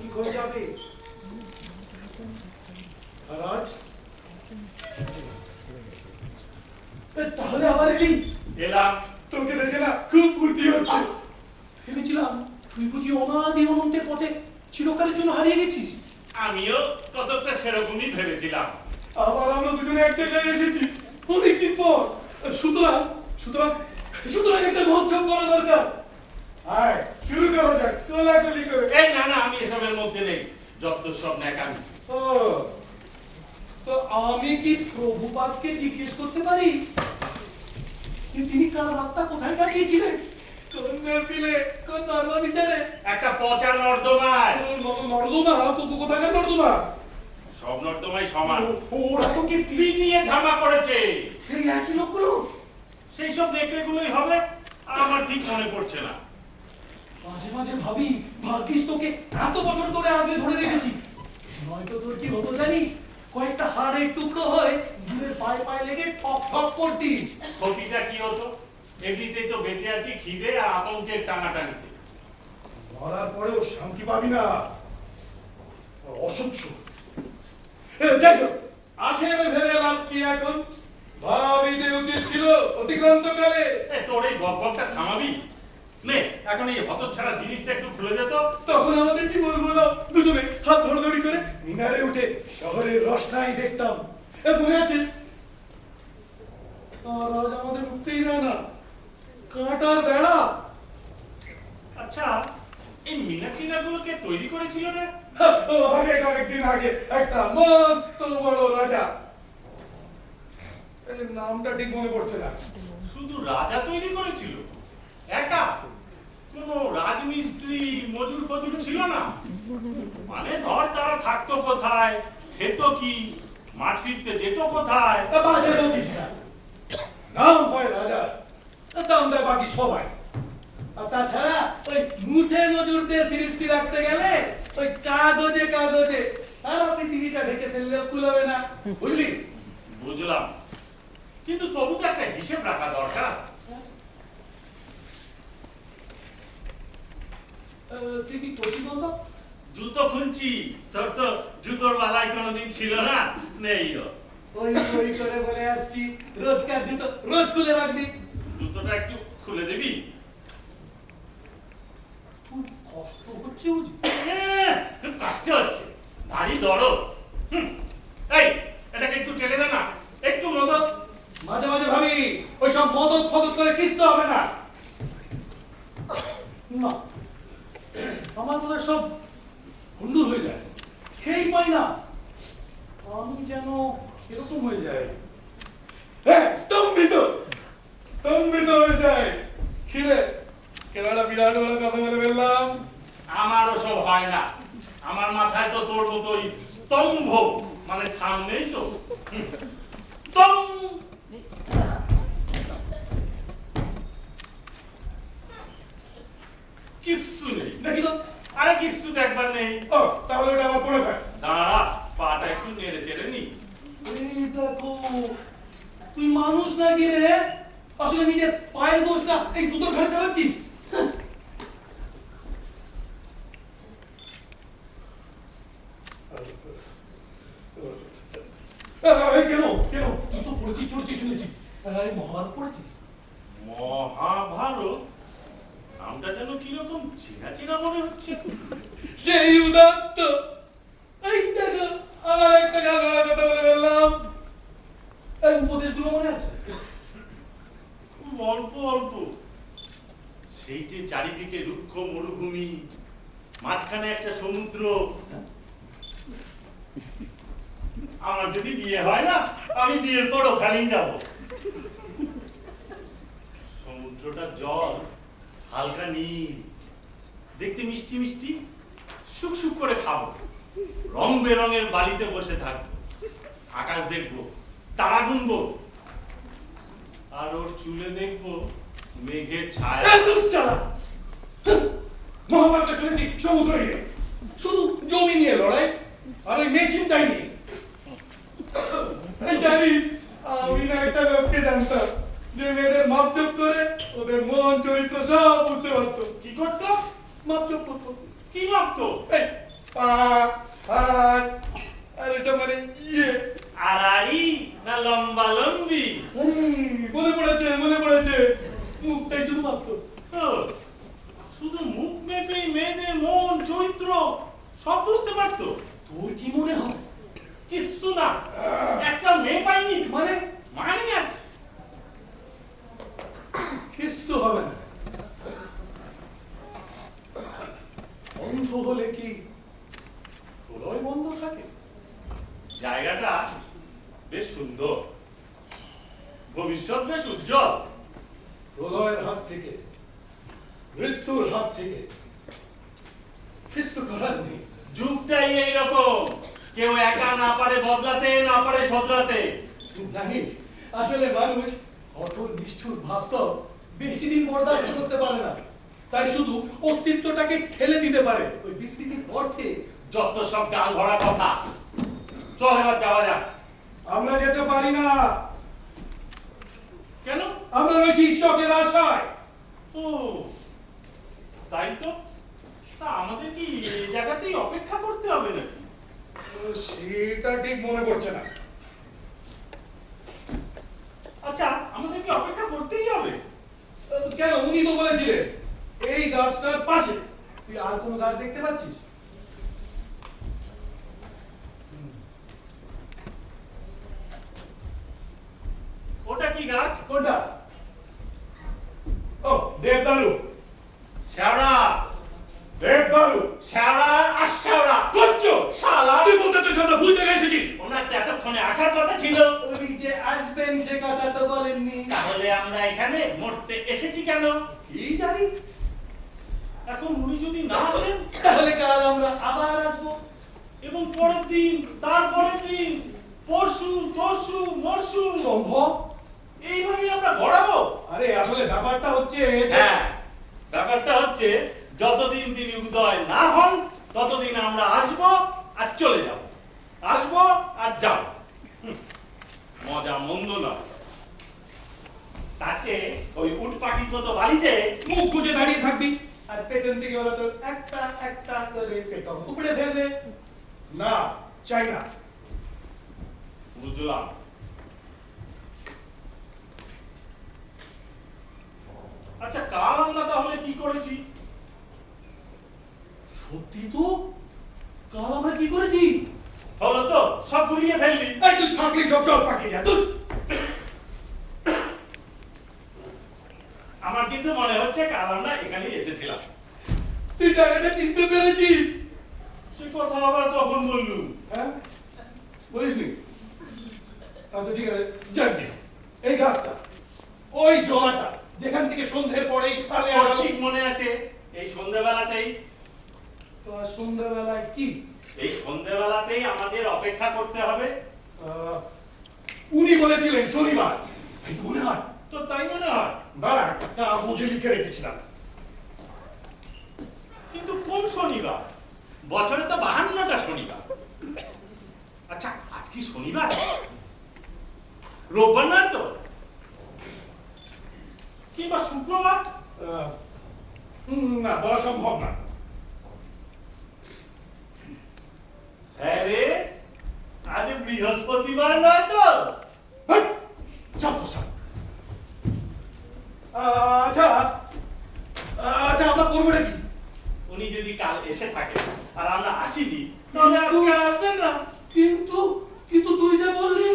ঠিক হয়ে যাবে। রাজ, তাহলে আবার এলি? এলাম। তোকে দেখে না খুব ফুর্তি হচ্ছে। ভেবেছিলাম তুই বুঝি অনাদি অনন্তের পথে চিরকালের জন্য হারিয়ে গেছিস। আমিও কতটা সেরকমই ভেবেছিলাম। আবার আমরা দুজনে এক জায়গায় এসেছি অনেকদিন পর। সুতরাং সুতরাং সুতরাং একটা মহোৎসব করা দরকার। আয় শুরু করা যাক কোলাকুলি করে। এই না না, আমি এসবের মধ্যে নেই, যত সব ন্যাকামি। ও, তো আমি কি প্রভুপাদকে জিজ্ঞেস করতে পারি যে তিনি কাল রাতটা কোথায় কাটিয়েছিলেন? কোন মেহফিলে, কোন ধর্মাভিসারে? একটা পচা নর্দমায়। নর্দমা? কোথাকার নর্দমা? সব নর্দমাই সমান। ওরা তো কি পিটিয়ে ঝামা করেছে। সেই একই লোকগুলো? সেই সব নেকড়েগুলোই হবে, আমার ঠিক মনে পড়ছে না। মাঝে মাঝে ভাবি ভাগ্যিস তোকে এত বছর ধরে আগে ধরে রেখেছি, নয়তো তোর কি হতো জানিস? কয়েকটা হাড়ের টুকরো হয়ে ইঁদুরের পায়ে পায়ে লেগে ঠক ঠক করতিস। ক্ষতিটা কি হতো? এমনিতেই তো বেঁচে আছি খিদে আর আতঙ্কের টানাটানিতে। মরার পরেও শান্তি পাবি না, অসহ্য। যাই হোক, আখের ভেবে লাভ কি এখন? ভাবিতে উচিত ছিল অতিক্রান্তকালে। তোর এই বকবকটা থামাবি? নে, এখন এই হতচ্ছাড়া জিনিসটা একটু খুলে দে তো। তখন আমাদের কি বলবো না, দুজনে হাত ধরাধরি করে মিনারে উঠে শহরের রসনাই দেখতাম। মনে আছে? আর আজ আমাদের উঠতেই দেয় না, কাঁটার বেড়া। আচ্ছা, এই মিনাকিনাগুলোকে তৈরি করেছিল রে? অনেকদিন আগে একটা মস্ত বড় রাজা, নামটা ঠিক মনে পড়ছে না। শুধু রাজা তৈরি করেছিল? একা? কোনো রাজমিস্ত্রি মজুর ফজুর ছিল না? মানে ধর তারা থাকতো কোথায়, খেতো কি, মাঠ ফিরতে যেত কোথায়? বাজে বকিস না, নাম হয় রাজা, দাম দেয় বাকি সবাই। আর তাছাড়া ওই মুঠে মজুরদের ফিরিস্তি রাখতে গেলে ওই কাগজে কাগজে সারা পৃথিবীটা ঢেকে ফেললেও কুলাবে না, বুঝলি? বুঝলাম, কিন্তু তবু তো একটা হিসেব রাখা দরকার। তুই কি করছিস বলতো? জুতো খুলছি। তোর তো জুতোর বালাই কোনোদিন ছিল না? নেই। ওই ওই করে বলে আসছি, রোজকার জুতো রোজ খুলে রাখবি। জুতোটা একটু খুলে দিবি? খুব কষ্ট হচ্ছে বুঝি? খুব কষ্ট হচ্ছে, ভারী দরদ। এই, এটাকে একটু টেনে দে না, একটু মদত। মাঝে মাঝে ভাবি ওইসব মদত ফদত করে কিচ্ছু হবে না। না, আমার বোধহয় সব হুন্ডুর হয়ে যায়, খেয়েই পাই না। আমি যেন এরকম হয়ে যায়, স্তম্ভিত স্তম্ভিত হয়ে যায়। খিদে কেরালা বিরাট বড় কথা বলে ফেললাম। আমারও সব হয় না, আমার মাথায় তো তোর মতোই স্তম্ভ, মানে থাম নেই তো। কিচ্ছু নেই। দেখি তো। আরে কিচ্ছু দেখবার নেই। ও, তাহলে ওটা আমার পড়ে থাক। দাঁড়া, পাটা একটু নেড়ে চেড়ে নি। এই দেখো, তুই মানুষ নাকি রে? আসলে নিজের পায়ের দোষটা এই জুতোর ঘাড়ে চালাচ্ছিস। কেন কেন তুই তো পড়েছিস শুনেছি, মহাভারত পড়েছিস? মহাভারত? নামটা যেন কিরকম চেনা চেনা মনে হচ্ছে। সেই উদাত্ত। এই দেখো, আমার একটা গাছড়া কথা বলে ফেললাম। এই উপদেশগুলো মনে আছে? খুব অল্প অল্প। সেই যে চারিদিকে রুক্ষ মরুভূমি, মাঝখানে একটা সমুদ্র। আমার যদি বিয়ে হয় না, আমি বিয়ের পর ওখানেই যাব। সমুদ্রটা জল হালকা নীল, দেখতে মিষ্টি মিষ্টি, সুখ সুখ করে খাবো, রং বেরঙের বালিতে বসে থাকবো, আকাশ দেখবো, তারা গুনবো, আর ওর চুলে দেখবো মেঘের ছায়া। মহাভারত শুনেছি সমুদ্র নিয়ে, শুধু জমি নিয়ে লড়াই, আর ওই মেয়ে চিন্তাই নিয়ে। জানিস, আমি না একটা লোককে জানতাম যে মেয়েদের মাপচুপ করে ওদের মন চরিত্র সব বুঝতে পারতো। কি করতো? মাপজোপ করতো। কি মাপতো? এই পা হাত আর এসব মানে ইয়ে আড়াআড়ি না লম্বা লম্বি? মনে পড়েছে মুখটাই শুধু মাপতো। ও, শুধু মুখ মেপেই মেয়েদের মন চরিত্র সব বুঝতে পারতো? তোর কি মনে হয়? কিচ্ছু না, একটা মেয়ে পাইনি মানে মানে আর কিচ্ছু হবে না। বন্ধ হলে কি প্রলয় বন্ধ থাকে? জায়গাটা বেশ সুন্দর, ভবিষ্যৎ বেশ উজ্জ্বল। প্রলয়ের হাত থেকে, মৃত্যুর হাত থেকে কিছু করার নেই। যুগটাই এইরকম, কেউ একা না পারে বদলাতে, না পারে শোধরাতে। জানিস, আসলে মানুষ কঠোর নিষ্ঠুর বাস্তব বেশি দিন বরদাস্ত করতে পারে না, তাই শুধু অস্তিত্বটাকে ঠেলে দিতে পারে ওই বিস্মৃতির অর্থে। যত সব গাল ভরা কথা, চল এবার যাওয়া যাক। আমরা যেতে পারি না, কেন? আমরা রয়েছি ঈশ্বরের আশায়। ও তাই তো, তা আমাদের কি এই জায়গাতেই অপেক্ষা করতে হবে নাকি? সেটা ঠিক মনে পড়ছে না। আচ্ছা, আমাদের কি অপেক্ষা করতেই হবে? কেন? উনি তো বলেছিলেন এই গাছটার পাশে। তুই আর কোনো গাছ দেখতে পাচ্ছিস? ওটা কি গাছ? কোনটা? ও, দেবদারু। শ্যাওড়া। দেবদারু। শ্যাওড়া আর শ্যাওড়া করছো শালা। তুই বলতেছিস আমরা ভুল জায়গায় এসেছি? ওনার তো এতক্ষণে আসার কথা ছিল। উনি যে আসবেন সে কথা তো বলেননি। তাহলে আমরা এখানে মরতে এসেছি কেন? কি জানি। এখন উনি যদি না আসেন, তাহলে কাল আমরা আবার আসবো। এবং পরের দিন, তারপরের দিন, পরশু, তরশু, মরশু, সম্ভব? এইভাবেই আমরা গড়াবো। আরে আসলে ব্যাপারটা হচ্ছে হ্যাঁ, ব্যাপারটা হচ্ছে যতদিন তিনি উদয় না হন ততদিন আমরা আসবো আর চলে যাব, আসবো আর যাব। মজা মন্দ নয়। তাকে ওই উট পাখির মতো বাড়িতে মুখ গুজে দাঁড়িয়ে থাকবি আর পেছন থেকে ওরা তো একটা একটা করে পেটম উপড়ে ফেলবে। না, চাই না। বুঝলাম। আচ্ছা, কাল আমরা তাহলে কি করেছি? সত্যি তো, কাল আমরা কি করেছি? হলো তো, সব গুলিয়ে ফেললি। এই তুই থাকলি সব জল পাকিয়ে যা তুই। আমার কিন্তু মনে হচ্ছে কাল আমরা এখানেই এসেছিলাম। তুই জায়গাটা চিনতে পেরেছিস? সে কথা আবার কখন বললুম? হ্যাঁ, বলিসনি? আচ্ছা ঠিক আছে, যাবি এই গাছটা, ওই জলাটা যেখান থেকে সন্ধ্যের পরেই কালে তোর আলো। ঠিক মনে আছে, এই সন্ধ্যাবেলাতেই, তো আর সন্ধ্যাবেলায় কি? এই সন্ধ্যাবেলাতেই আমাদের অপেক্ষা করতে হবে। উনি বলেছিলেন শনিবার, এই তো মনে হয়। তো তাই মনে হয়। দাঁড়া, একটা কাগজে লিখে রেখেছিলাম। কিন্তু কোন শনিবার? বছরে তো 52টা শনিবার। আচ্ছা, আজ কি শনিবার? রোববার নয় তো? কিংবা শুক্রবার? না, বলা সম্ভব না। হ্যাঁ রে, আজ বৃহস্পতিবার নয় তো? আচ্ছা আচ্ছা, আমরা করবো নাকি? উনি যদি কাল এসে থাকে আর আমরা আসিনি, তাহলে আজকে আর আসবেন না। কিন্তু কিন্তু তুই যে বললি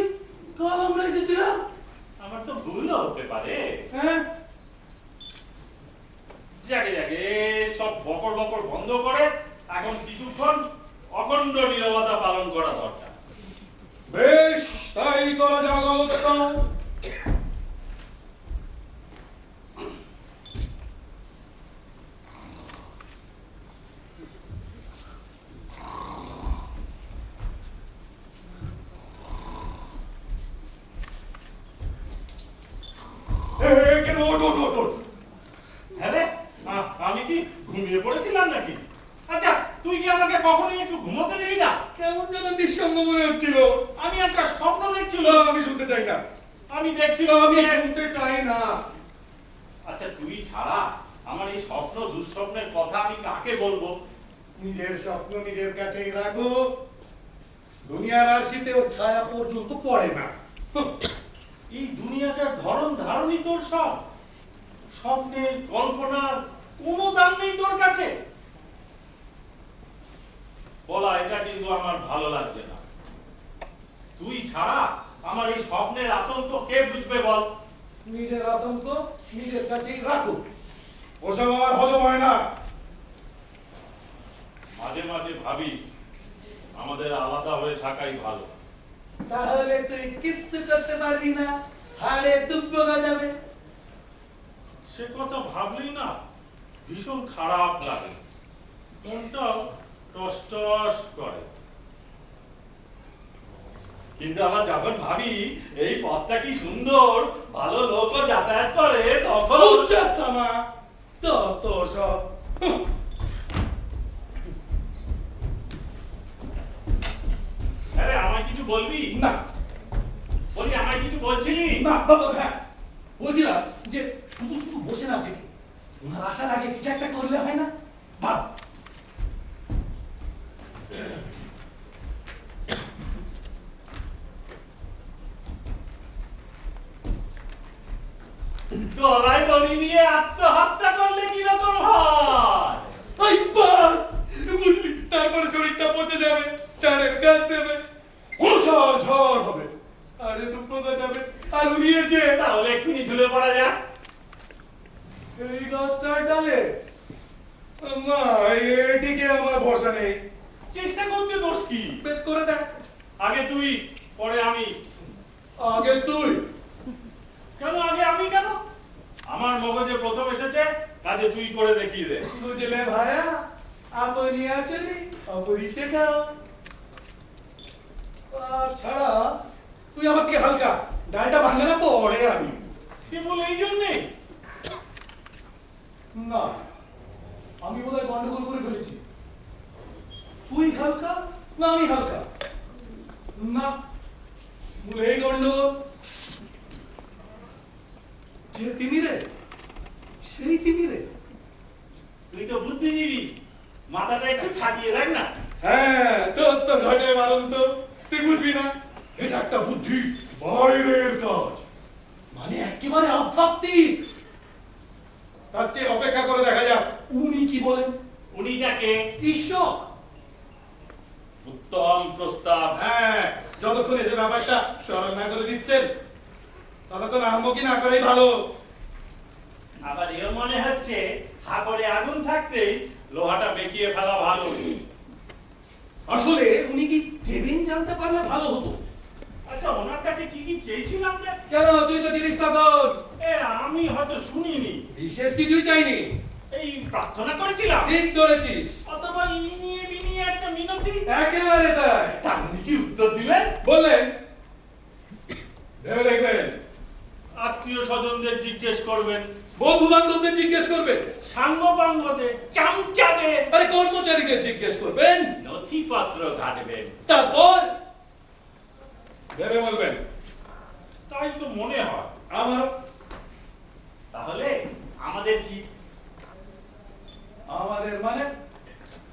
কাল আমরা এসেছিলাম। আমার তো ভুলও হতে পারে। হ্যাঁ, যাকে যাকে সব বকর বকর বন্ধ করে এখন কিছুক্ষণ অখণ্ড নীরবতা পালন করা দরকার। বেশ, তাই করা যাক। অবস্থা কেন? হ্যাঁ রে, আমি কি ঘুমিয়ে পড়েছিলাম নাকি? আচ্ছা, তুই কি আমাকে কখনোই একটু ঘুমোতে দিবি না? কেমন যেন নিঃসঙ্গ মনে হচ্ছিল। আমি একটা স্বপ্ন দেখছিল। আমি শুনতে চাই না। আমি দেখছিলাম আমি শুনতে চাই না। আচ্ছা, তুই ছাড়া আমার এই স্বপ্ন দুঃস্বপ্নের কথা আমি কাকে বলবো? নিজের স্বপ্ন নিজের কাছেই রাখো, দুনিয়ার আরশিতে ওর ছায়া পর্যন্ত পড়ে না। এই দুনিয়াটার ধরন ধারণই তোর সব, স্বপ্নের কল্পনার কোনো দাম নেই তোর কাছে। বলা, এটা কিন্তু আমার ভালো লাগছে না। তুই ছাড়া আমার এই স্বপ্নের আতঙ্ক কে বুঝবে বল? নিজের আতঙ্ক নিজের কাছেই রাখো, ওসব আমার হজম হয় না। মাঝে মাঝে ভাবি আমাদের আলাদা হয়ে থাকাই ভালো। তাহলে তুই কিচ্ছু করতে পারবি না, হাড়ে দুব্ব গজাবে। সে কথা ভাবলেই না ভীষণ খারাপ লাগে, মনটাও টস টস করে। কিন্তু আবার যখন ভাবি এই পথটা কি সুন্দর, ভালো লোকও যাতায়াত করে, তখন উচ্চস্তমা তত সব। আরে আমায় কিছু বলবি? না বলি, আমায় কিছু বলছিলি? না বাবা, হ্যাঁ বলছিলাম যে শুধু শুধু বসে না থেকে ওনার আসার আগে কিছু একটা করলে হয় না? ভাব। গলায় দড়ি দিয়ে আত্মহত্যা করলে কিরকম হয়? এই বাস, বুঝলি, তারপরে শরীরটা পচে যাবে, সারের গাছ দেবে, অনুসর ঝড় হবে, আরে দুঃখ যাবে, আর উনি এসে তাহলে এক্ষুনি ঝুলে পড়া যাক। এই গাছটার ডালে না, এদিকে আমার ভরসা নেই। চেষ্টা করতে দোষ কি? বেশ করে দেখ। আগে তুই, পরে আমি। আগে তুই। কেন আগে আমি কেন? আমার মগজে প্রথম এসেছে, কাজে তুই করে দেখিয়ে দে। বুঝলে ভাইয়া, আপনি আছেন, আপনি শেখাও। ছাড়া তুই আমার থেকে হালকা, ডালটা ভাঙলে না পরে আমি। কেবল এই জন্যে? না, আমি বোধহয় গন্ডগোল করে ফেলেছি। তুই হালকা না আমি হালকা? না, বলে এই গন্ডগোল। যে তিমিরে সেই তিমিরে। তুই তো বুদ্ধিজীবী, মাথাটা একটু খাটিয়ে দেখ না। হ্যাঁ, তোর তো ঘটে মালুম, তো তুই বুঝবি না। এটা একটা বুদ্ধি বাইরের কাজ, মানে একেবারে আধ্যাত্মিক। তার চেয়ে অপেক্ষা করে দেখা যাক উনি কি বলেন। উনি যাকে? ঈশ্বর। উত্তম প্রস্তাব। হ্যাঁ, যতক্ষণ এসে ব্যাপারটা স্মরণ না করে দিচ্ছেন, ততক্ষণ আহ্মকি না করেই ভালো। আবার এও মনে হচ্ছে হা করে আগুন থাকতেই লোহাটা বেঁকিয়ে ফেলা ভালো। আসলে উনি কি দেবেন জানতে পারলে ভালো হতো। আচ্ছা, ওনার কাছে কি কি চেয়েছিলাম রে? কেন, তুই তো জিনিস তখন। আমি হয়তো শুনিনি। বিশেষ কিছুই চাইনি, এই প্রার্থনা করেছিলাম। ঠিক ধরেছিস। অথবা ইনিয়ে বিনিয়ে একটা মিনতি। একেবারে তাই। তা উনি কি উত্তর দিলেন? বললেন ভেবে দেখবেন, আত্মীয় স্বজনদের জিজ্ঞেস করবেন, বন্ধু বান্ধবদের জিজ্ঞেস করবেন, সাঙ্গ পাঙ্গদের, চামচাদের, আরে কর্মচারীদের জিজ্ঞেস করবেন, নথিপত্র ঘাটবেন। তারপর ভেবে বলবেন। তাই তো মনে হয়। আমার তাহলে আমাদের কি? আমাদের মানে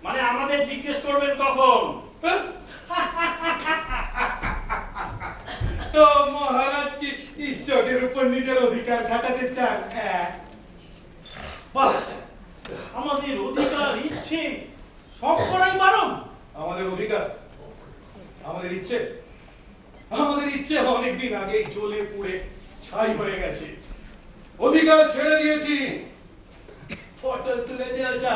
মানে আমাদের জিজ্ঞেস করবেন কখন? হ্যাঁ? তো মহারাজ কি ঈশ্বরের উপর নিজের অধিকার খাটাতে চান? হ্যাঁ। বাহ, আমাদের অধিকার, ইচ্ছে সব করাই বারণ। আমাদের অধিকার, আমাদের ইচ্ছে, আমাদের ইচ্ছে অনেকদিন আগেই জ্বলে পুড়ে ছাই হয়ে গেছে। অধিকার ছেড়ে দিয়েছি, পটল তুলে চলছা।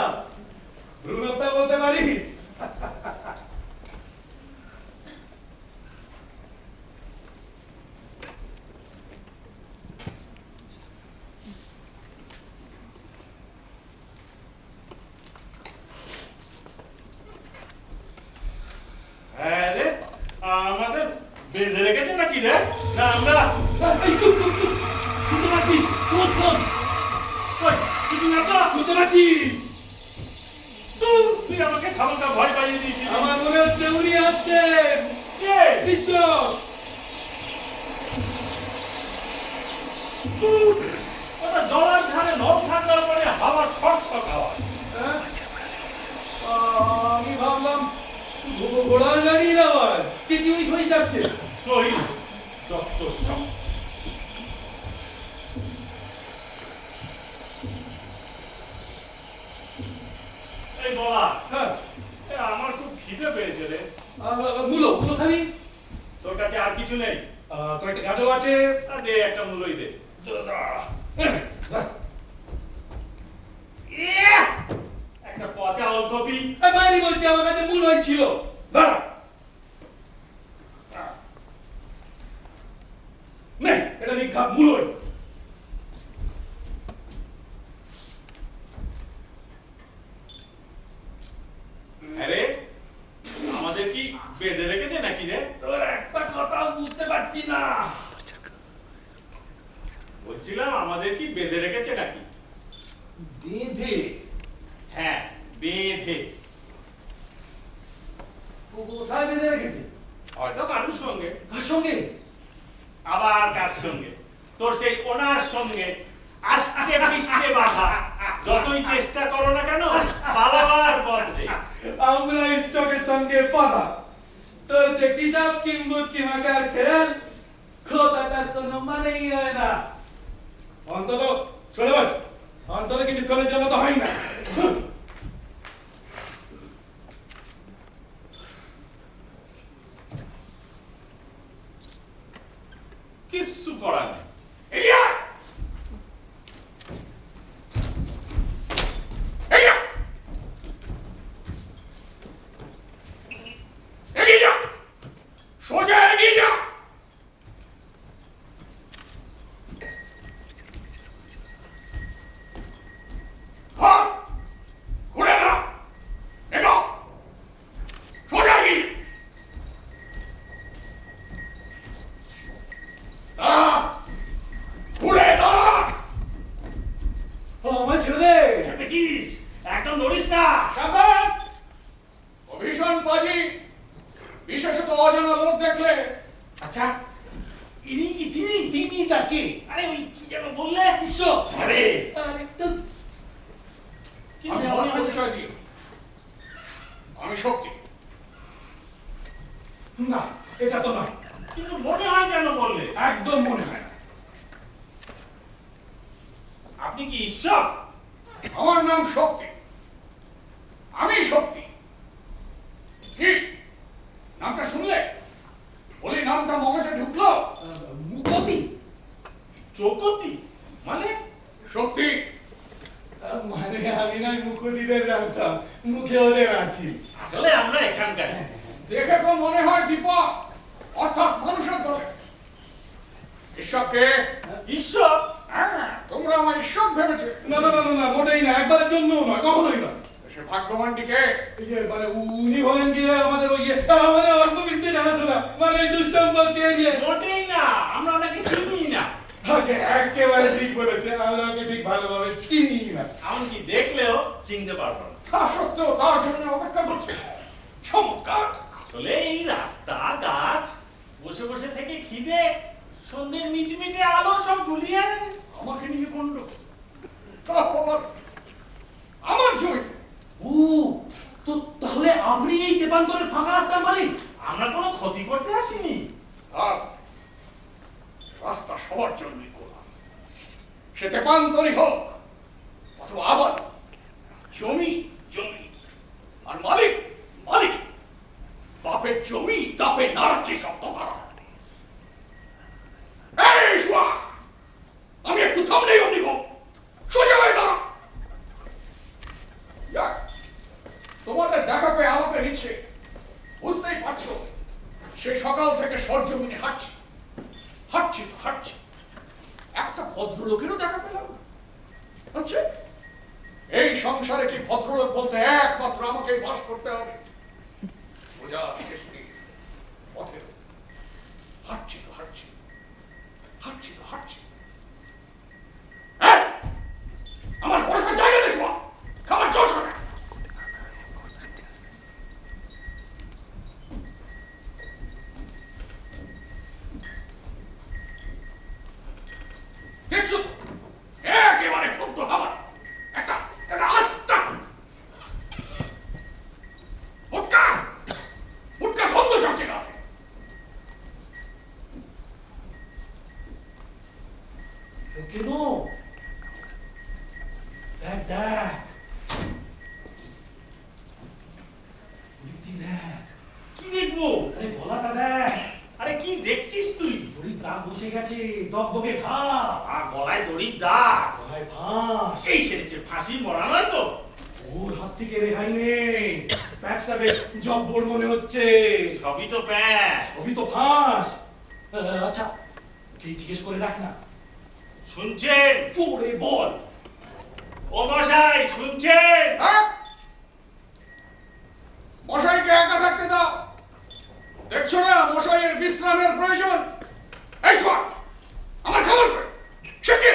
ভ্রূণতা বলতে পারিস? হ্যাঁ রে, আমাদের বেঁধে রেখেছে নাকি রে? না আমরা এই চুপ চুপ চুপ, শুনতে পাচ্ছিস? শোন শোন, ওই কিছু না তো? শুনতে পাচ্ছিস? তুই আমাকে খামোখা ভয় পাইয়ে দিয়েছিস। আমার মনে হচ্ছে উনি আসছেন। কে? বিশ্ব। ওটা জলার ধারে নখ ঠান্ডার পরে হাওয়ার শক শক আওয়াজ। হ্যাঁ? আমি ভাবলাম ঘোড়ার গাড়ির আওয়াজ, চেঁচিয়ে সই যাচ্ছে। শহীদ যত সব। এই বলা, হ্যাঁ, আমার খুব খিদে পেয়েছে রে। মূলো মূলো খাবি? তোর কাছে আর কিছু নেই? কয়েকটা গাজর আছে। দে একটা মূলই দে। একটা পচা ওলকপি। বাইরে বলছি আমার কাছে মূলোই ছিল। দাঁড়া, নে এটা নিখা মূলোই। আরে আমাদের কি বেঁধে রেখেছে নাকি রে? তোর একটা কথাও বুঝতে পারছি না। বলছিলাম আমাদের কি বেঁধে রেখেছে নাকি? বেঁধে? হ্যাঁ, বেঁধে। কোথায় বেঁধে রেখেছে? হয়তো কারোর সঙ্গে, কার সঙ্গে? আবার কার সঙ্গে? তোর সেই ওনার সঙ্গে আষ্টে পৃষ্ঠে বাঁধা। যতই চেষ্টা করো না কেন, পালাবার পথ নেই। আমরা ঈশ্বরের সঙ্গে বাধা। তোর যে কিসাব কিম্বুত কিমাকার খেল, কথাটার কোনো মানেই হয় না। অন্তত চলে বস, অন্তত কিছুক্ষণের জন্য তো হয় না। কিচ্ছু করার নেই। সোজা এগিয়ে যা। হাত ঘুরে দাঁড়া, এগো সোজা এগিয়ে দাঁড়া, ঘুরে দাঁড়া। আমার ছেড়ে দে। ভেবেছিস একদম নড়িস না। সাবধান, ও ভীষণ বাজি, বিশেষত অজানা লোক দেখলে। আচ্ছা, ইনি কি তিনি? তিনিটা কে? আরে ওই কি যেন বললে? ঈশ্বর। আরে আরে তো কিন্তু আমি মনে আমার হয় পরিচয় দিই, আমি শক্তি। না, এটা তো নয়। কিন্তু মনে হয় কেন বললে? একদম মনে হয় না। আপনি কি ঈশ্বর? আমার নাম শক্তি, আমি শক্তি। কি নামটা শুনলে? বলি নামটা মগজে ঢুকলো? মুখতি? চৌকতি মানে? শক্তি। মানে আমি নয় মুখতিদের জানতাম, মুখে ওদের আছি। আসলে আমরা এখানকার। দেখে তো মনে হয় দীপক, অর্থাৎ মানুষের দলে। ঈশ্বরকে? ঈশ্বর? হ্যাঁ, তোমরা আমার ঈশ্বর ভেবেছে। না না না না না, মোটেই না, একবারের জন্যও নয়, কখনোই নয়। সে ভাগ্যবানটিকে? মানে উনি হলেন গিয়ে আমাদের ওই আমাদের অল্প বিস্তর জানাশোনা, মানে এই দুঃসম্পর্কে গিয়ে। মোটেই না, আমরা ওনাকে চিনি না। একেবারে ঠিক বলেছে, আমরা ওকে ঠিক ভালোভাবে চিনি না। এমনকি দেখলেও চিনতে পারবো না। তা সত্ত্বেও তার জন্য অপেক্ষা করছে। চমৎকার। আসলে এই রাস্তা, গাছ, বসে বসে থেকে খিদে, সন্ধ্যের মিটমিটে আলো সব গুলিয়ে আনে। আমাকে নিয়ে গন্ড, তা আবার আমার জমিতে। ও, তো তাহলে আপনি এই তেপান্তরের ফাঁকা রাস্তার মালিক? আমরা কোনো ক্ষতি করতে আসিনি। আর রাস্তা সবার জন্যই খোলা, সে তেপান্তরই হোক অথবা আবাদ। জমি জমি, আর মালিক মালিক। বাপের জমি তাপে না রাখলে শব্দ মারা। এই শুয়া, আমি একটু থামলেই অমনি গো, সোজা হয়ে দাঁড়া। যাক, তোমাদের দেখা পেয়ে আলাপে নিচ্ছে, বুঝতেই পারছো সেই সকাল থেকে সরজমিনে হাঁটছি হাঁটছি তো হাঁটছি, একটা ভদ্রলোকেরও দেখা পেলাম না। আচ্ছা, এই সংসারে কি ভদ্রলোক বলতে একমাত্র আমাকেই বাস করতে হবে? বোঝা শেষ নেই। পথে হাঁটছি তো হাঁটছি হাঁটছি তো হাঁটছি। এই, আমার বসবার জায়গা দে শোয়া, খাবার জল শোনা। দেখছো তো, একেবারে খুব দেখবো? আরে গলাটা দেখ, আরে কি দেখছিস তুই? দড়ির দাগ বসে গেছে, দগদগে ঘা, গলায় দড়ির দাগ। গলায় ফাঁস। এই সেরেছে, ফাঁসি মরা নয় তো? ওর হাত থেকে রেহাই নেই। প্যাচটা বেশ জব্বর মনে হচ্ছে। সবই তো প্যাচ। সবই তো ফাঁস। আচ্ছা, কে জিজ্ঞেস করে দেখ না। শুনছেন? জোরে বল। ও মশাই শুনছেন? হ্যাঁ? মশাইকে একা থাকতে দাও। দেখছো না মশাইয়ের বিশ্রামের প্রয়োজন? এই শোয়া, আমার খবর করে চেকে।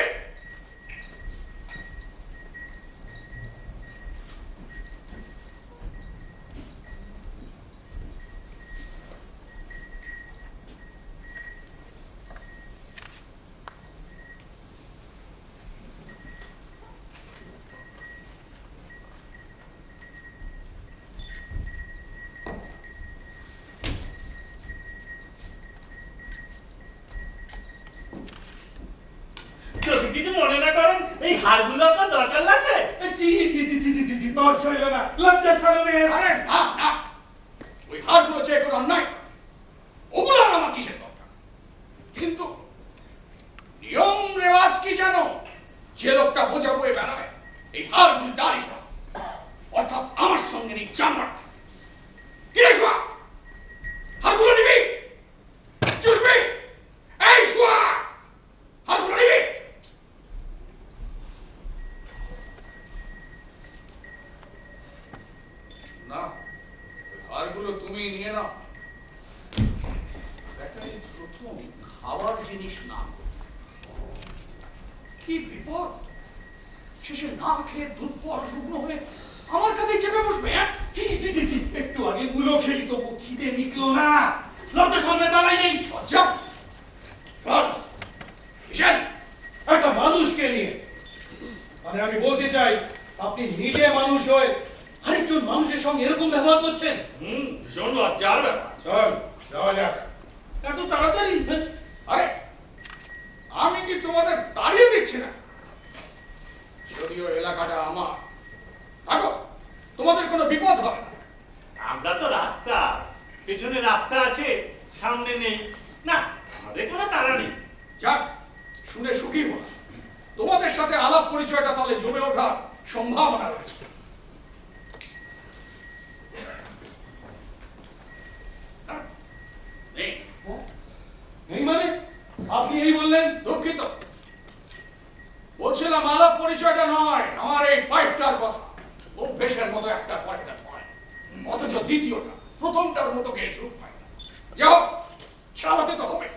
যদি কিছু মনে না করেন, এই হাড়গুলো আপনার দরকার লাগবে? জি জি জি জি জি জি জি, তোর সইল না, লজ্জা শরমের। আরে না না, ওই হাড়গুলো চেয়ে কোনো অন্যায় করে। ওগুলো আর আমার কিসের দরকার? কিন্তু নিয়ম রেওয়াজ কি জানো? যে লোকটা বোঝা বয়ে বেড়ায় এই হাড়গুলি দাঁড়িয়ে পড়া, অর্থাৎ আমার সঙ্গে নেই জামার। কিরে শোয়া, হাড়গুলো নিবি? চুষবি? এই শোয়া, হাড়গুলো নিবি? না, ওই হাড়গুলো তুমি নিয়ে নাও। একটা এই প্রথম খাওয়ার জিনিস না, কি বিপদ! শেষে না খেয়ে দুর্বল শুকনো হয়ে আমার কাছে চেপে বসবে। হ্যাঁ? জি জি জি জি, একটু আগে মুলো খেলি তবু খিদে নিকলো না। লজ্জা শরমের বেলায় নেই। লজ্জা? চল, কিসের? একটা মানুষকে নিয়ে, মানে আমি বলতে চাই, আপনি নিজে মানুষ হয়ে আরেকজন মানুষের সঙ্গে এরকম ব্যবহার করছেন। ভীষণ লজ্জার ব্যাপার। চল যাওয়া যাক। এত তাড়াতাড়ি? আরে আমি কি তোমাদের তাড়িয়ে দিচ্ছি না? যদিও এলাকাটা আমার, থাকো, তোমাদের কোনো বিপদ হবে না। আমরা তো রাস্তা, পেছনে রাস্তা আছে, সামনে নেই। না, আমাদের কোনো তাড়া নেই। যাক, শুনে সুখী হল। তোমাদের সাথে আলাপ পরিচয়টা তাহলে জমে ওঠার সম্ভাবনা রয়েছে। নেই? এই মানে আপনি এই বললেন? দুঃখিত, বলছিলাম আলাপ পরিচয়টা নয়, আমার এই পাইপটার কথা। অভ্যেসের মতো একটা পয়টা পয়, অথচ দ্বিতীয়টা প্রথমটার মতো গিয়ে সুখ পায় না। যাও, চালাতে তো হবে।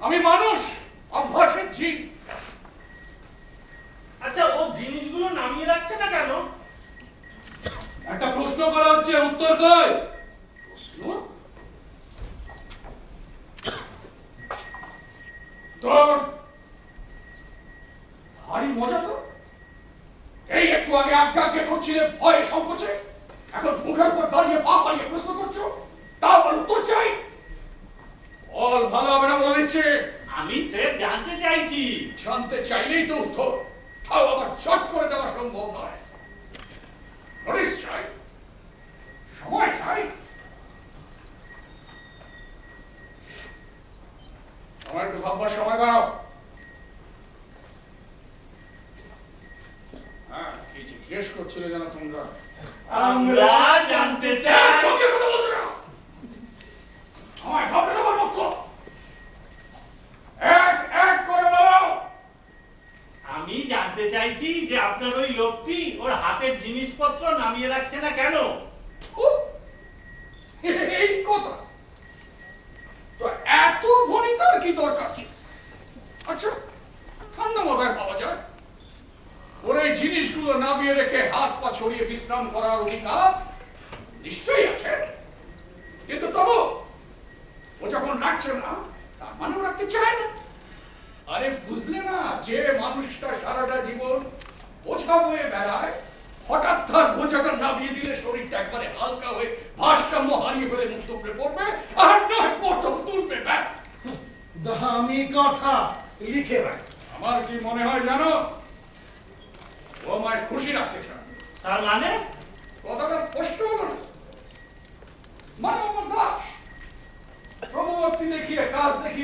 আমি মানুষ, অভ্যাসের জীব। আচ্ছা, ও জিনিসগুলো নামিয়ে রাখছে না কেন? একটা প্রশ্ন করা হচ্ছে, উত্তর কই? প্রশ্ন? তোর ভারী মজা তো। এই একটু আগে আজ্ঞাকে করছিলে ভয়ে সংকোচে, এখন মুখের উপর দাঁড়িয়ে পা পাড়িয়ে প্রশ্ন করছো, তা আবার উত্তর চাই? বল, ভালো হবে না বলে দিচ্ছে। আমি স্যার জানতে চাইছি। জানতে চাইলেই তো উত্তর, তাও আবার চট করে দেওয়া সম্ভব নয়। নোটিস চাই, সময় চাই। আমার একটু ভাববার সময় দাও। হ্যাঁ, কি জিজ্ঞেস করছিলে যেন তোমরা? আমরা জানতে চাই। সঙ্গে কথা বলছো না, আমায় ভাবতে দেবার মতো। এক এক করে বলো। আমি জানতে চাইছি যে আপনার ওই লোকটি ওর হাতের জিনিসপত্র নামিয়ে রাখছে না কেন? উহ, এই কথা তো এত ভনিতার কি দরকার ছিল? আচ্ছা, ঠান্ডা মাথায় পাওয়া যায় ওর এই জিনিসগুলো নামিয়ে রেখে হাত পা ছড়িয়ে বিশ্রাম করার অধিকার নিশ্চয়ই আছে, কিন্তু তবু ও যখন রাখছে না, তার মানে ও রাখতে চায় না। আরে বুঝলে না, যে মানুষটা সারাটা জীবন বোঝা বয়ে বেড়ায়, হঠাৎ তার বোঝাটা নামিয়ে দিলে শরীরটা একবারে হালকা হয়ে ভারসাম্য হারিয়ে ফেলে মুখ টুকরে পড়বে, আর নয় প্রথম তুলবে, ব্যাস। দামি কথা, লিখে রাখ। আমার কি মনে হয় জানো, ও আমায় খুশি রাখতে চায়। তার মানে? কথাটা স্পষ্ট হলো না? মানে আমার দাস,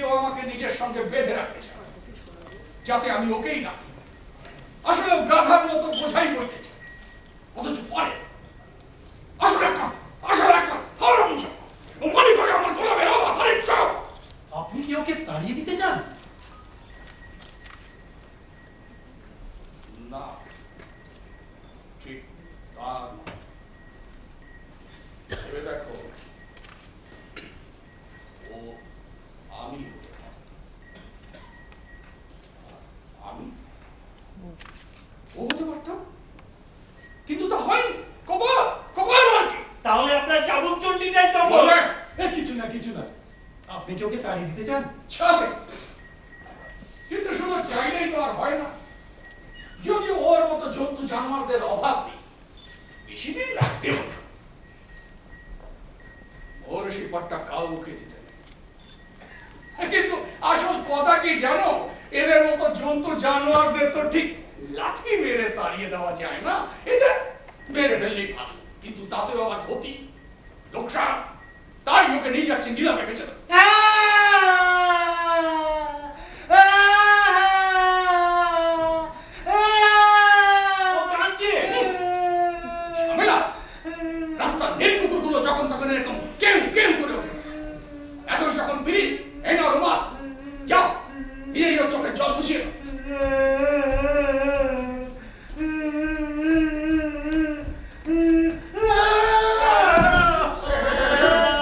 দিয়েও আমাকে নিজের সঙ্গে বেঁধে রাখতে চায়, যাতে আমি ওকেই রাখি। আসলে ও গাধার মতো বোঝাই বইতেছে, অথচ পারে। আসলে একটা হরমজাদা। ও মনে করে আমার গোলামের অভাব আর ইচ্ছা। আপনি কি ওকে তাড়িয়ে দিতে চান? না, ঠিক তা নয়। ভেবে দেখো, ও আমি হতে পারে। আমি ও হতে পারতাম, কিন্তু তা হয়নি। কপাল আর কি। তাহলে আপনার চাবুক চণ্ডীটাই তো বলে, কিছু না। আপনি কি ওকে তাড়িয়ে দিতে চান? চাবে, কিন্তু শুধু চাইলেই তো আর হয় না। যদি ওর মতো জন্তু জানোয়ারদের অভাব নেই, বেশি দিন রাখতে হবে। ওর শিপারটা কাউকে দিতে নেই। কিন্তু আসল কথা কি জানো, এদের মতো জন্তু জানোয়ারদের তো ঠিক লাঠি মেরে তাড়িয়ে দেওয়া যায় না। এদের মেরে ফেললেই ভালো, কিন্তু তাতেও আবার ক্ষতি, লোকসান। তাই ওকে নিয়ে যাচ্ছেন নিলামে বেঁচে দেবে। ঝামেলা। রাস্তার নীল কুকুরগুলো যখন তখন এরকম কেউ করে ওঠে। এত যখন পিড়ি, এই নাও রুমাল, যাও নিজেই ওর চোখের জল মুছিয়ে দাও।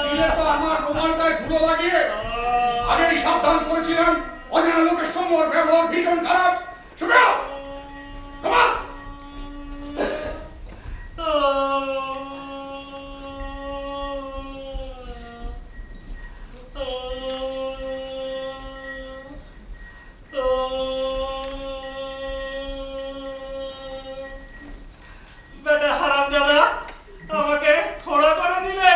দিলে তো আমার রুমালটায় ধুলো লাগিয়ে। আগেই সাবধান করেছিলাম, অজানা লোকের সঙ্গে ওর ব্যবহার ভীষণ খারাপ। শুকাও রুমাল। বেটা হারামজাদা, আমাকে খোড়া করে দিলে।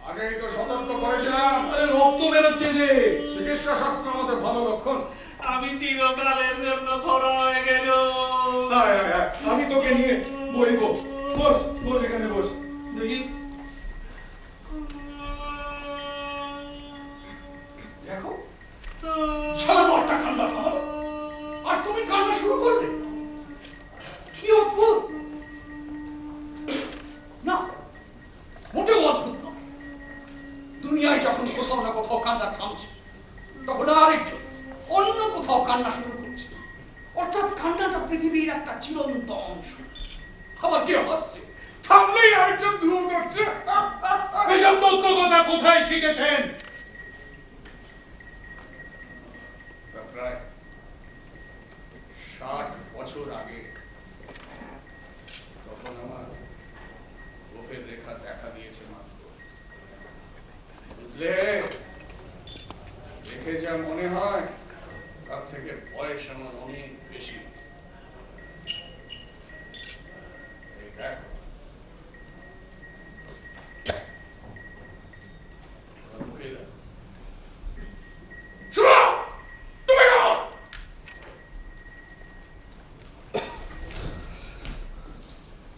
আগেই তো সতর্ক করেছিলাম। আরে রক্ত বেরোচ্ছে যে। চিকিৎসা শাস্ত্র আমাদের ভালো লক্ষণ। আমি চিরকালের জন্য খোড়া হয়ে গেল। আয়, আমি তোকে নিয়ে বইব। বস এখানে বস। দেখি। দেখো, সারাটা কান্না থামালো, আর তুমি কান্না শুরু করলে। কি অদ্ভুত! না, মোটেও অদ্ভুত নয়। দুনিয়ায় যখন কোথাও না কোথাও কান্না থামছে, তখন আরেকজন অন্য কোথাও কান্না শুরু করছে। অর্থাৎ কান্নাটা পৃথিবীর একটা চিরন্ত অংশ। আবার কেউ আসছে, থামলেই আরেকজন ধুয়ো করছে। এসব তথ্য কথা কোথায় শিখেছেন? প্রায় 60 বছর আগে, তখন আমার বুকের রেখা দেখা দিয়েছে মাত্র। বুঝলে, দেখে যা মনে হয় তার থেকে বয়স আমার অনেক বেশি। এই দেখো, বুকে দেখো। শুনো, তুমি যাও।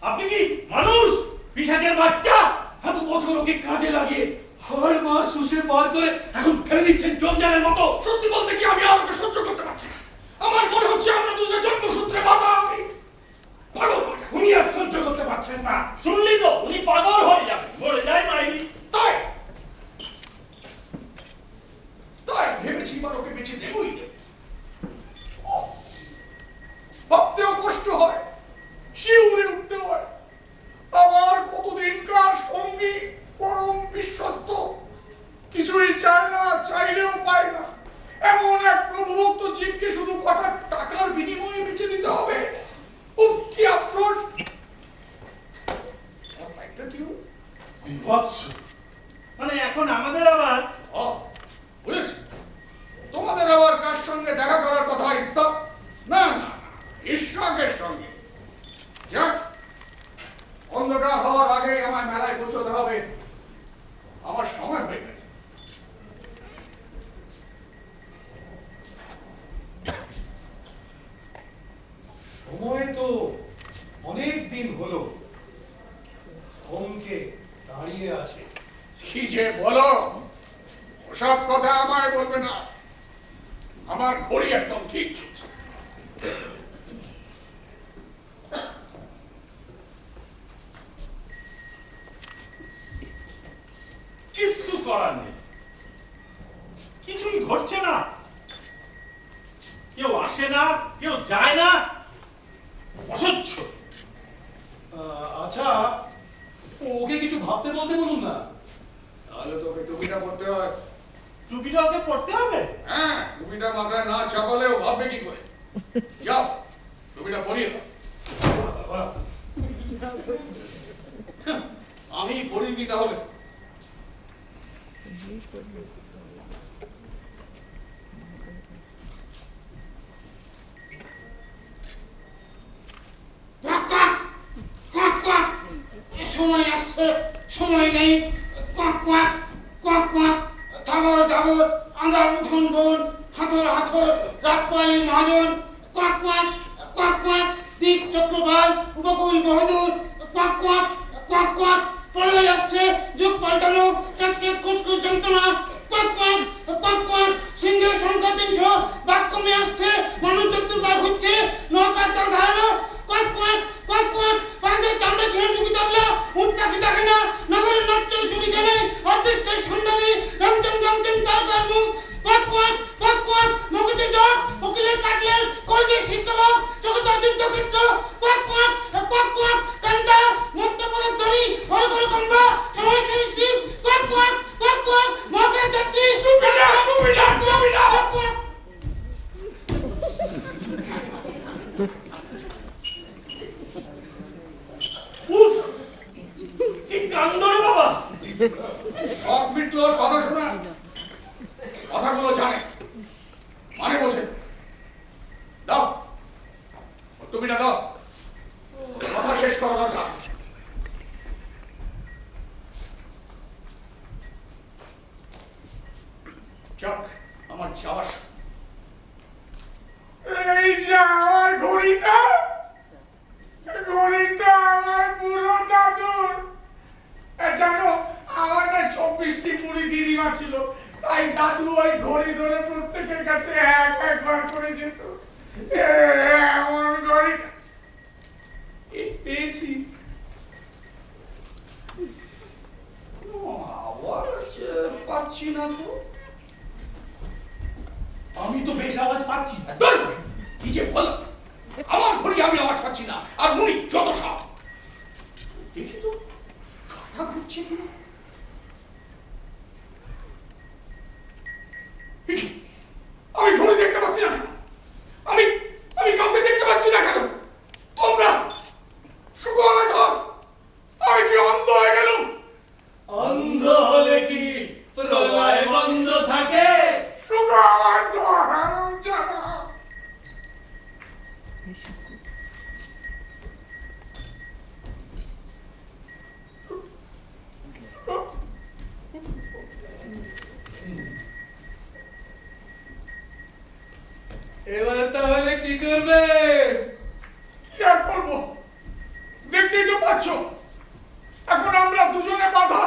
আপনি কি মানুষ? পিশাচের বাচ্চা? এত বছর ওকে কাজে লাগিয়ে হাড় মাস শুষে পার করে এখন ফেলে দিচ্ছেন জঞ্জালের মতো। সত্যি বলতে কি আমি আর ওকে সহ্য করতে পারছি না। আমার মনে হচ্ছে আমরা দুজনে জন্মসূত্রে বাধা। আমি পাগল হয়ে যাবো। উনি আর সহ্য করতে পারছেন না। শুনলি তো, উনি পাগল হয়ে যাবে, মরে যায় মাইরি। তাই ভেবেছি এবার ওকে বেঁচে দেবই দেব। ভাবতেও কষ্ট হয়, শিউরে উঠতে হয়। আমার কতদিনকার সঙ্গী, পরম বিশ্বস্ত, কিছুই চায় না, চাইলেও পায় না এমন এক প্রভুভক্ত জীবকে শুধু কটা টাকার বিনিময়ে বেঁচে দিতে হবে। উফ, কি আফসোস। একটা কি হলো? বিভৎস। মানে এখন আমাদের আবার বুঝেছি, তোমাদের আবার কার সঙ্গে দেখা করার কথা? ইসলাম? না, ইসহাকের সঙ্গে। যাক, অন্ধকার হওয়ার আগে আমার মেলায় পৌঁছতে হবে। আমার সময় হয়ে গেছে। সময় তো অনেক দিন হলো, থমকে দাঁড়িয়ে আছে। কি যে বলো, ওসব কথা আমায় বলবে না। আমার ঘড়ি একদম ঠিক চলছে। কিচ্ছু করার নেই, কিছুই ঘটছে না, কেউ আসে না, কেউ যায় না, অসহ্য। আচ্ছা, ওকে কিছু ভাবতে বলতে বলুন না। তাহলে তোকে টুপিটা পড়তে হয়। টুপিটা ওকে পড়তে হবে? হ্যাঁ, টুপিটা মাথায় না চাপালেও ভাববে কি করে। যাও, টুপিটা পরিয়ে দাও। বাবা, আমি পরিয়ে দিই তাহলে। সময় আসছে, সময় নেই। কোয়াক কোয়াক কোয়াক কোয়াক, তাবর তাবর, আঁধার উঠোন বোন, হাথর হাথর, রাতপালি মহাজন। কোয়াক কোয়াক কোয়াক কোয়াক, দিক চক্রবাল, উপকূল বহুদূর। কোয়াক কোয়াক কোয়াক কোয়াক, প্রলয় আসছে, যুগ পাল্টানো, ক্যাচ ক্যাচ কুচকুচ যন্ত্রণা। কোয়াক কোয়াক কোয়াক কোয়াক, সিংহের সংখ্যা 300, বাঘ কমে আসছে, মানুষ চতুর্বার ঘুরছে, নৌকার তার ধারালো। কোয়াক কোয়াক কোয়াক কোয়াক, পাঁচের চামড়া ছেড়ে টুকি তাবলা, উঠ পাখি দেখে না, নগরের নটচল ছুরি কেনে, অদৃষ্টের সন্ধানে, রংচং রংচং তারকার মুখ। কোয়াক কোয়াক কোয়াক কোয়াক, মগজে জ্বর, উকিলের কাটলের, কলেজের শিক্ষক, চোখে তার যুদ্ধক্ষেত্র। কোয়াক কোয়াক কোয়াক কোয়াক, কারিতা, মধ্যপদের ধরি, হর ঘর কম্বা, সময় সৃষ্টি। কোয়াক কোয়াক কোয়াক কোয়াক, মহাকাশ যাত্রী। টুপিটা, টুপিটা, টুপিটা। Quack quack. উফ, কি কাণ্ড রে বাবা! সব মিটলোর কথা শোনা, কথাগুলো জানে, মানে বোঝে। দাও, ওর টুপিটা দাও, কথা শেষ করা দরকার। যাক, আমার যাওয়ার সময়। এই যে আমার ঘড়িটা, ঘড়িটা আমার পুরো দাদুর। জানো, আমার না 24টি বুড়ি দিদিমা ছিল, তাই দাদু ওই ঘড়ি ধরে প্রত্যেকের কাছে এক একবার করে যেত। এমন ঘড়ি পেয়েছি। আওয়াজ পাচ্ছি না তো। আমি তো বেশ আওয়াজ পাচ্ছি। ধুর, কি যে বল, আমার ঘড়ি আমি আওয়াজ পাচ্ছি না, আর মুনি যত সব। দেখি তো কাটা ঘুরছে কিনা। দেখি, আমি ঘড়ি দেখতে পাচ্ছি না কেন? আমি আমি কাউকে দেখতে পাচ্ছি না কেন? তোমরা শুধু আমায় ধর, আমি কি অন্ধ হয়ে গেলাম? অন্ধ হলে কি প্রলয় বন্ধ থাকে? শুধু আমার ধর, হারামজাদা। এবার তাহলে কি করবে? কি আর করবো? দেখতেই তো পাচ্ছ, এখন আমরা দুজনে বাধা,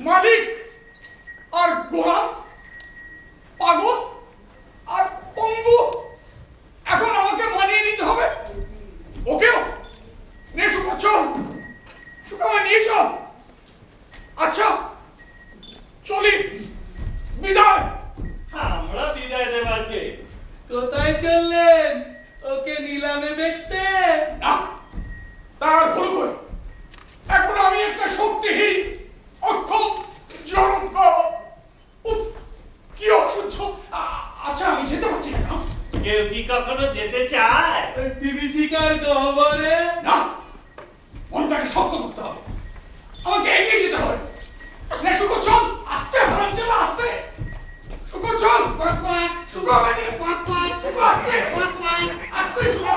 মালিক আর গোলাম, পাগল আর পঙ্গু। এখন আমাকে মানিয়ে নিতে হবে। ওকেও নে, সুখা চল, সুখামা নিয়ে চল। আচ্ছা চলি, বিদায়। আমরা বিদায় দেবার কে? কোথায় চললেন? ওকে নিলামে বেচতে? না, তার ভুল করে। এখন আমি একটা শক্তিহীন, অক্ষম, জড়ঙ্গ। উফ, কি অসহ্য। আচ্ছা, আমি যেতে পারছি না। কেউ কি কখনো যেতে চায়? বিভীষিকার গহ্বরে? না, মনটাকে শক্ত করতে হবে, আমাকে এগিয়ে যেতে হবে। নে শুকো চল, আস্তে হারামজাদা, আস্তে। শুকো চল, কোয়াক কোয়াক শুকো আমাকে, কোয়াক কোয়াক শুকো আস্তে, কোয়াক কোয়াক আস্তে শুকো,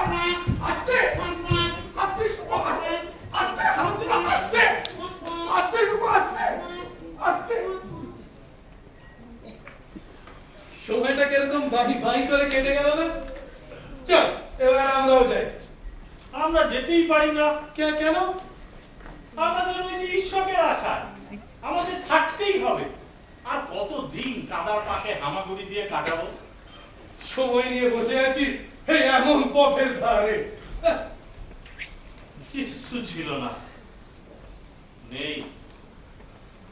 আস্তে, কোয়াক কোয়াক আস্তে শুকো, আস্তে, আস্তে হারামজাদা, আস্তে, আস্তে শুকো, আস্তে, আস্তে। সময়টা কিরকম বাহি বাহি করে কেটে গেল না? চল, এবার আমরাও যাই। আমরা যেতেই পারি না। কেন? আমাদের ওই যে ঈশ্বরের আশা, আমাদের থাকতেই হবে। আর কতদিন কাদার পাকে হামাগুড়ি দিয়ে কাটাবো? সময় নিয়ে বসে আছি এই এমন পথের ধারে। কিচ্ছু ছিল না, নেই,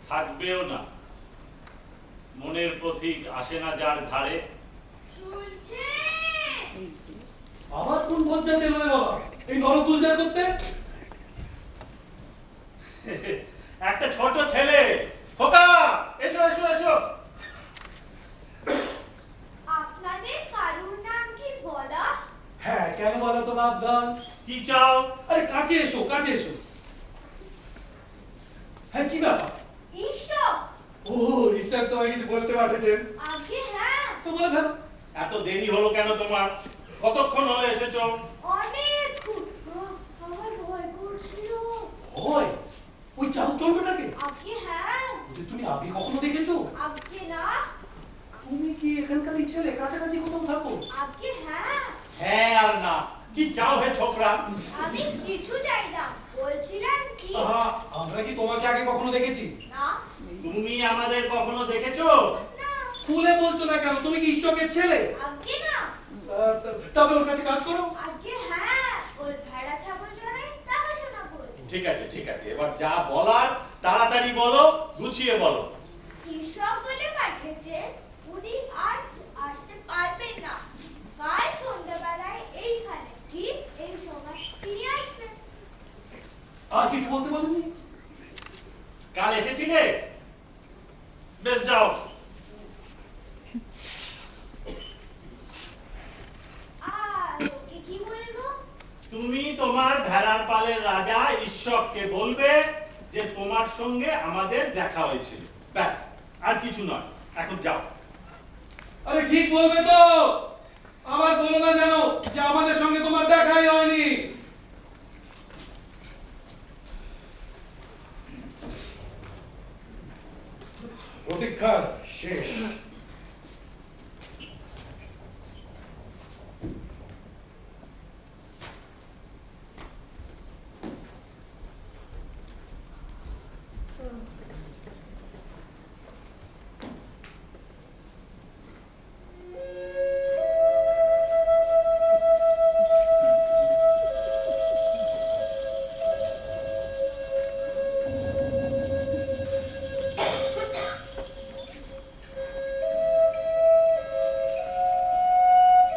থাকবেও না। মনের পথিক আসে না যার ধারে। আবার কোন পঞ্চায়েত এলো রে বাবা এই নরক গুলজার করতে? একটা ছোট ছেলে। খোকা, এসো এসো এসো। আপনাদের কারুর নাম কি বলা? হ্যাঁ, কেন বলো তো বাপদান? কি চাও? আরে কাছে এসো, কাছে এসো। হ্যাঁ, কি ব্যাপার? ঈশ্বর। ও, ঈশ্বর তোমায় কিছু বলতে পাঠাচ্ছেন? আগে হ্যাঁ, তো বলে ফেলো। এত দেরি হলো কেন তোমার? কতক্ষণ হলো এসেছো? অনেকক্ষণ। আমার ভয় করছিল। ওই, ওই চাল চলবেটাকে? আগে হ্যাঁ, ওদের তুমি আগে কখনো দেখেছো? আগে না, তুমি কি এখানকারই ছেলে? কাছাকাছি কোথাও থাকো? আগে হ্যাঁ। হ্যাঁ আর না, কি চাও হে ছোকরা? আমি কিছু চাই না, বলছিলাম কি? আহা, আমরা কি তোমাকে আগে কখনো দেখেছি? না, তুমি আমাদের কখনো দেখেছো? না, খুলে বলছো না কেন? তুমি কি ঈশ্বরের ছেলে? আগে না, তবে ওর কাছে কাজ করো? আগে হ্যাঁ। ওর ভেড়া ছাগল চড়াই দেখাশোনা করি। ঠিক আছে ঠিক আছে, এবার যা বলার তাড়াতাড়ি বলো, গুছিয়ে বলো। কৃষক বলে পাঠিয়েছে, উনি আজ আসতে পারবেন না। কাল সন্ধ্যাবেলায় এইখানে ঠিক এই সময় তিনি আসবেন। আর কিছু বলতে বলেনি? কাল এসেছিলে? বেশ, যাও। আর ওকে কি বলবো? তুমি তোমার ভেড়ার পালের রাজা ঈশ্বরকে বলবে যে তোমার সঙ্গে আমাদের দেখা হয়েছিল। ব্যাস, আর কিছু নয়। এখন যাও। আরে ঠিক বলবে তো? আবার বলো না জানো যে আমাদের সঙ্গে তোমার দেখাই হয়নি। প্রতীক্ষা শেষ।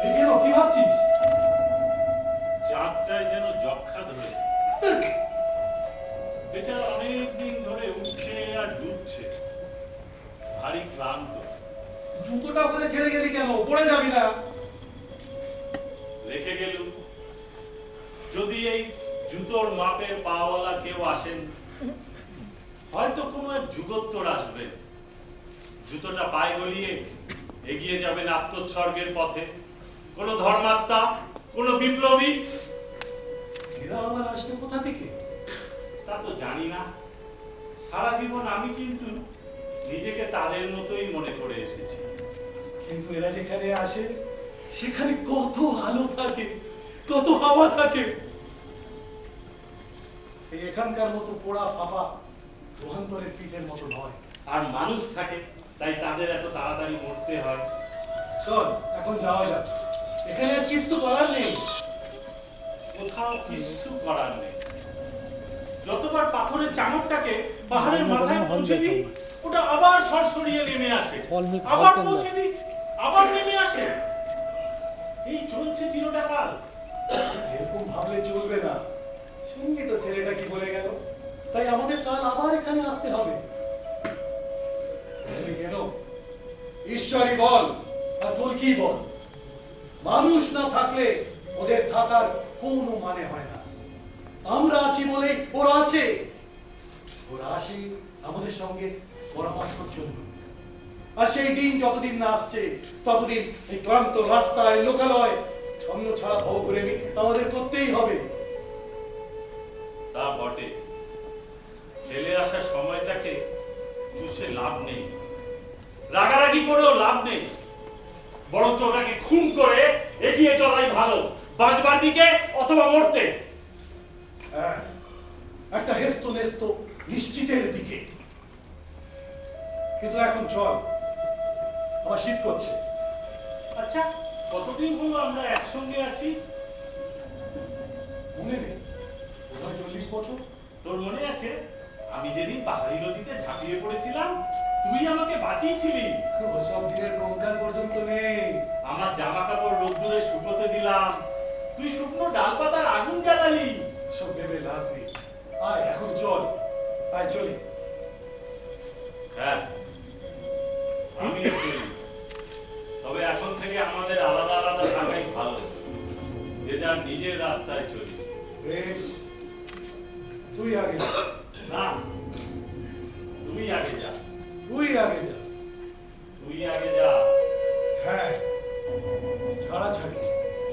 এই কেন, কি ভাবছিস? চাঁদটায় যেন যক্ষা ধরে। এটা অনেক দিন ধরে উঠছে আর ডুবছে, ভারী ক্লান্ত। জুতোটা ওখানে ছেড়ে গেলি কেন? পড়ে যাবি না? রেখে গেলুম, যদি এই জুতোর মাপের পাওয়ালা কেউ আসেন, হয়তো কোনো এক যুগোত্তর আসবেন, জুতোটা পায়ে গলিয়ে এগিয়ে যাবেন আত্মোৎসর্গের পথে। কোনো ধর্মাত্মা, কোনো বিপ্লবী। এরা আবার আসবে কোথা থেকে? তা তো জানি না। সারা জীবন আমি কিন্তু নিজেকে তাদের মতোই মনে করে এসেছি। কিন্তু এরা যেখানে আসে সেখানে কত আলো থাকে, কত হাওয়া থাকে। এই এখানকার মতো পোড়া ফাঁপা রোহান্তরের পিঠের মতো নয়। আর মানুষ থাকে, তাই তাদের এত তাড়াতাড়ি মরতে হয়। চল এখন যাওয়া যাক, এখানে আর কিছু করার নেই। কোথাও কিচ্ছু করার নেই। যতবার পাথরের চামড়টাকে পাহাড়ের মাথায় পৌঁছে দিই, ওটা আবার সরসরিয়ে নেমে আসে, আবার পৌঁছে দিই, আবার নেমে আসে। এই চলছে চিরটা কাল। এরকম ভাবলে চলবে না। শুনলি তো ছেলেটা কি বলে গেল? তাই আমাদের কাল আবার এখানে আসতে হবে। বলবি কেন? ঈশ্বরই বল আর তোর কি বল? মানুষ না থাকলে ওদের থাকার কোনো মানে হয় না। আমরা আছি বলে ওরা আছে। ওরা আসে আমাদের সঙ্গে পরামর্শের জন্য। আর সেই দিন যতদিন না আসছে ততদিন এই ক্লান্ত রাস্তায় লোকালয় ছন্ন ছাড়া ভব করে আমাদের করতেই হবে। তা বটে, ফেলে আসা সময়টাকে চুষে লাভ নেই, রাগারাগি করেও লাভ নেই। বরঞ্চ ওটাকে খুন করে এগিয়ে চলাই ভালো, বাঁচবার দিকে অথবা মরতে। হ্যাঁ, একটা হেস্ত নেস্ত নিশ্চিতের দিকে। কিন্তু এখন চল, আমার শীত করছে। আচ্ছা, কতদিন হলো আমরা একসঙ্গে আছি? মনে নেই, বোধহয় 40 বছর। তোর মনে আছে আমি যেদিন পাহাড়ি নদীতে ঝাঁপিয়ে পড়েছিলাম, তুই আমাকে বাঁচিয়েছিলি। ওসব দিনের কঙ্কাল পর্যন্ত নেই। আমার জামা কাপড় রোদ্দুরে শুকোতে দিলাম, তুই শুকনো ডাল পাতার আগুন জ্বালালি। সব ভেবে লাভ নেই। আয় এখন চল, আয় চলি। হ্যাঁ, আমিও চলি। তবে এখন থেকে আমাদের আলাদা আলাদা থাকাই ভালো, যে যার নিজের রাস্তায় চলি। বেশ, তুই আগে যা। না, তুই আগে যা। তুই আগে যা। তুই আগে যা। হ্যাঁ, ছাড়াছাড়ি।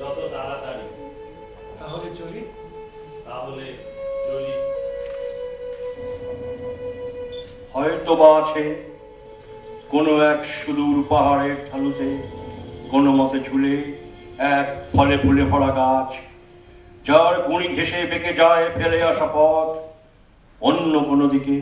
যত তাড়াতাড়ি। তাহলে চলি। তাহলে চলি। হয়তোবা আছে কোনো এক সুদূর পাহাড়ের ঢালুতে কোনো মতে ঝুলে এক ফলে ফুলে ভরা গাছ, যার গুঁড়ি ঘেঁষে বেঁকে যায় ফেলে আসা পথ অন্য কোনো দিকে।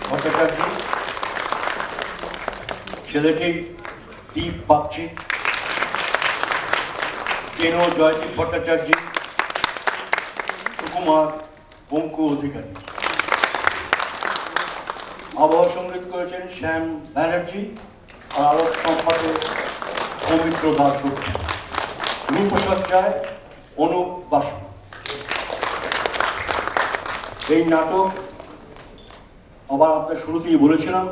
ভট্টাচার্য, ছেলেটি দীপ বাগচি, কেন জয়দীপ ভট্টাচার্য, সুকুমার বঙ্কু অধিকারী। আবহ সঙ্গীত করেছেন শ্যাম ব্যানার্জি আর আলোক সম্পাদক সৌমিত্র দাস, রূপসজ্জায় অনুপ বাসু। এই নাটক আবার আপনার শুরুতেই বলেছিলাম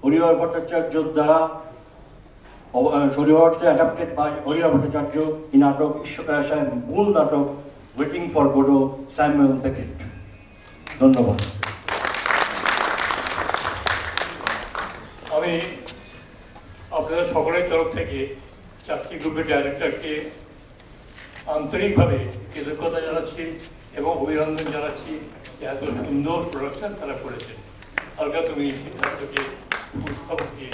হরিহর ভট্টাচার্যর দ্বারা হরিহরতে অ্যাডাপ্টেড বাই হরিহর ভট্টাচার্য। এই নাটক ঈশ্বর সাহেব মূল নাটক waiting for Godot, Samuel Beckett. ধন্যবাদ। আমি আপনাদের সকলের তরফ থেকে চারটি গ্রুপের ডাইরেক্টরকে আন্তরিকভাবে কৃতজ্ঞতা জানাচ্ছি এবং অভিনন্দন জানাচ্ছি যে এত সুন্দর প্রোডাকশন তারা করেছেন। হালকা তুমি সিদ্ধান্তকে খবর দিয়ে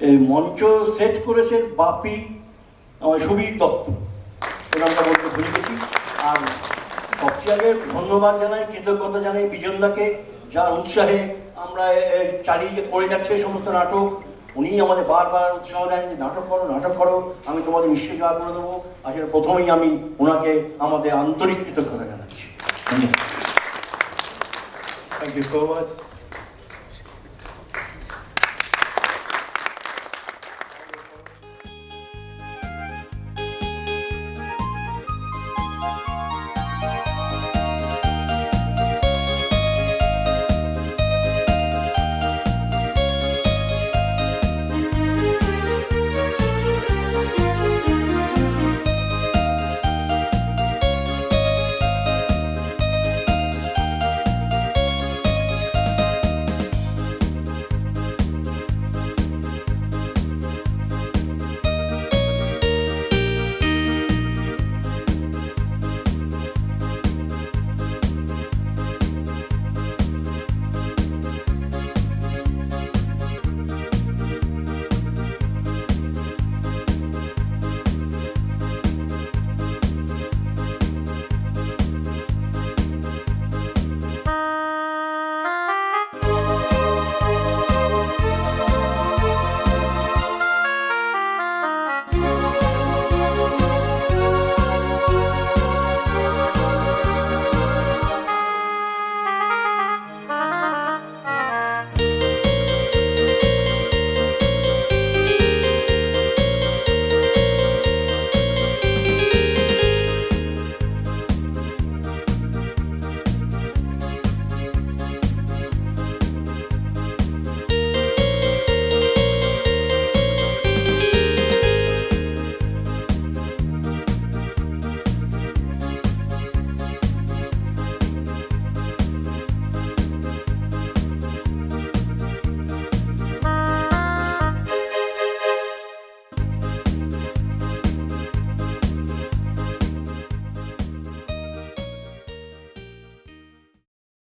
এই মঞ্চ সেট করেছেন বাপি আমার সুবীর দত্ত, নামটা বলতে ভুলে গেছি। আর সবচেয়ে আগে ধন্যবাদ জানাই, কৃতজ্ঞতা জানাই বিজনদাকে, যার উৎসাহে আমরা চালিয়ে করে যাচ্ছে এই সমস্ত নাটক। উনি আমাদের বারবার উৎসাহ দেন যে নাটক করো, নাটক করো, আমি তোমাদের নিশ্চয়ই জয় করে দেবো। আসলে প্রথমেই আমি ওনাকে আমাদের আন্তরিক কৃতজ্ঞতা জানাচ্ছি। Thank you so much.